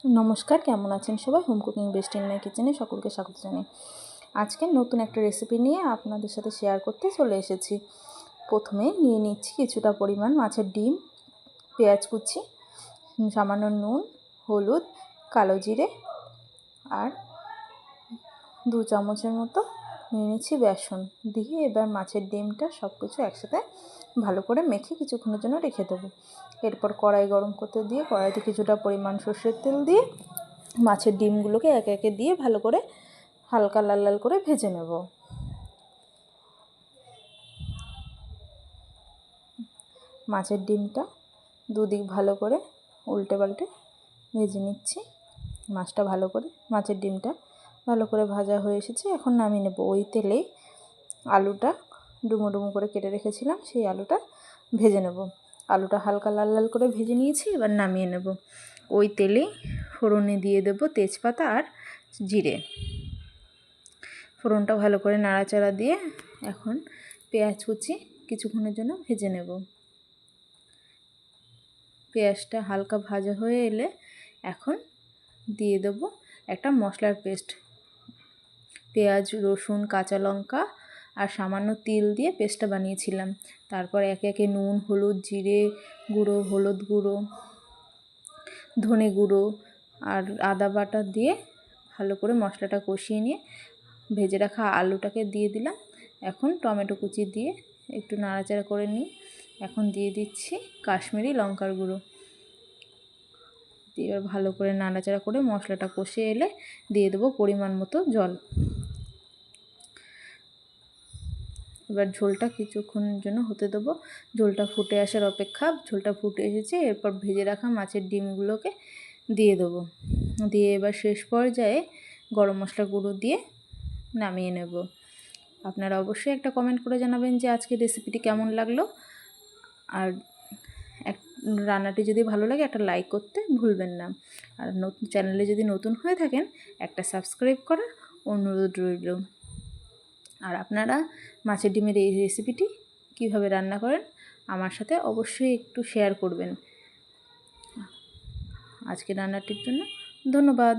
নমস্কার, কেমন আছেন সবাই? Home cooking best in my কিচেনে সকলকে স্বাগত জানাই। আজকে নতুন একটা রেসিপি নিয়ে আপনাদের সাথে শেয়ার করতে চলে এসেছি। প্রথমে নিয়ে নিচ্ছি কিছুটা পরিমাণ মাছের ডিম, পেঁয়াজ কুচি, সামান্য নুন, হলুদ, কালো জিরে আর 2 চামচের মতো নিয়ে নিচ্ছি বেসন দিয়ে এবার মাছের ডিমটা সব কিছু একসাথে ভালো করে মেখে কিছুক্ষণের জন্য রেখে দেবো। এরপর কড়াই গরম করতে দিয়ে কড়াইতে কিছুটা পরিমাণ সর্ষের তেল দিয়ে মাছের ডিমগুলোকে একে একে দিয়ে ভালো করে হালকা লাল লাল করে ভেজে নেব। মাছের ডিমটা দুদিক ভালো করে উল্টে পাল্টে ভেজে নিচ্ছি। মাছের ডিমটা ভালো করে ভাজা হয়ে এসেছে, এখন নামিয়ে নেব। ওই তেলেই আলুটা ডুমো ডুমো করে কেটে রেখেছিলাম, সেই আলুটা ভেজে নেব। আলুটা হালকা লাল লাল করে ভেজে নিয়েছি, এবার নামিয়ে নেব। ওই তেলেই ফোড়নে দিয়ে দেব তেজপাতা আর জিরে। ফোড়নটা ভালো করে নাড়াচাড়া দিয়ে এখন পেঁয়াজ কুচি কিছুক্ষণের জন্য ভেজে নেব। পেঁয়াজটা হালকা ভাজা হয়ে এলে এখন দিয়ে দেব একটা মশলার পেস্ট। পেঁয়াজ, রসুন, কাঁচা লঙ্কা আর সামান্য তিল দিয়ে পেস্টটা বানিয়েছিলাম। তারপর একে একে নুন, হলুদ, জিরে গুঁড়ো, হলুদ গুঁড়ো, ধনে গুঁড়ো আর আদা বাটা দিয়ে ভালো করে মশলাটা কষিয়ে নিয়ে ভেজে রাখা আলুটাকে দিয়ে দিলাম। এখন টমেটো কুচি দিয়ে একটু নাড়াচাড়া করে নিই। এখন দিয়ে দিচ্ছি কাশ্মীরি লঙ্কার গুঁড়ো দিয়ে এবার ভালো করে নাড়াচাড়া করে মশলাটা কষে এলে দিয়ে দেবো পরিমাণ মতো জল। এবার ঝোলটা কিছুক্ষণের জন্য হতে দেবো। ঝোলটা ফুটে আসার অপেক্ষা। ঝোলটা ফুটে এসেছে, এরপর ভেজে রাখা মাছের ডিমগুলোকে দিয়ে দেবো। দিয়ে এবার শেষ পর্যায়ে গরম মশলা গুঁড়ো দিয়ে নামিয়ে নেব। আপনারা অবশ্যই একটা কমেন্ট করে জানাবেন যে আজকের রেসিপিটি কেমন লাগলো। আর রান্নাটি যদি ভালো লাগে একটা লাইক করতে ভুলবেন না। আর নতুন চ্যানেলে যদি নতুন হয়ে থাকেন একটা সাবস্ক্রাইব করার অনুরোধ রইল। আর আপনারা মাছের ডিমের এই রেসিপিটি কীভাবে রান্না করেন আমার সাথে অবশ্যই একটু শেয়ার করবেন। আজকে রান্নাটির জন্য ধন্যবাদ।